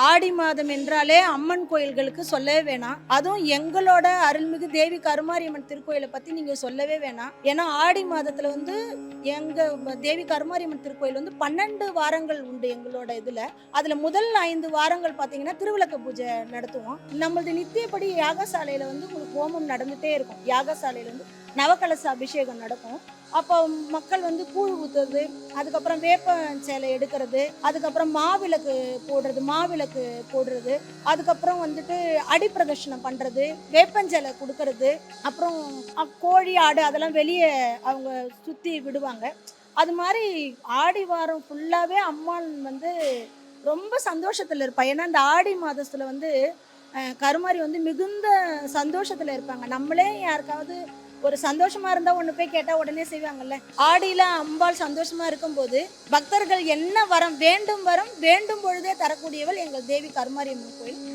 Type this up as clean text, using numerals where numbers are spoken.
ஆடி மாதம் என்றாலே அம்மன் கோயில்களுக்கு சொல்லவே வேணாம். அதுவும் எங்களோட அருள்மிகு தேவி கருமாரியம்மன் திருக்கோயிலை பத்தி நீங்க சொல்லவே வேணாம். ஏன்னா ஆடி மாதத்துல வந்து எங்க தேவி கருமாரியம்மன் திருக்கோயில் வந்து 12 வாரங்கள் உண்டு எங்களோட இதுல. அதுல முதல் 5 வாரங்கள் பாத்தீங்கன்னா திருவிளக்கு பூஜை நடத்துவோம். நம்மளது நித்தியப்படி யாகசாலையில வந்து உங்களுக்கு ஹோமம் நடந்துட்டே இருக்கும். யாகசாலையில வந்து நவகலச அபிஷேகம் நடக்கும். அப்போ மக்கள் வந்து கூழ் ஊத்துறது, அதுக்கப்புறம் வேப்ப சேலை எடுக்கிறது, அதுக்கப்புறம் மாவிளக்கு போடுறது, அதுக்கப்புறம் வந்துட்டு அடிப்பிரதர்ஷனம் பண்றது, வேப்பஞ்சலை கொடுக்கறது, அப்புறம் கோழி ஆடு அதெல்லாம் வெளியே அவங்க சுத்தி விடுவாங்க. அது மாதிரி ஆடி வாரம் ஃபுல்லாவே அம்மாள் வந்து ரொம்ப சந்தோஷத்துல இருப்பா. ஏன்னா இந்த ஆடி மாதத்துல வந்து கருமாரி வந்து மிகுந்த சந்தோஷத்துல இருப்பாங்க. நம்மளே யாருக்காவது ஒரு சந்தோஷமா இருந்தா ஒண்ணு போய் கேட்டா உடனே செய்வாங்கல்ல. ஆடியில அம்பாள் சந்தோஷமா இருக்கும்போது பக்தர்கள் என்ன வரம் வேண்டும் பொழுதே தரக்கூடியவள் எங்கள் தேவி கருமாரியம்மன் கோயில்.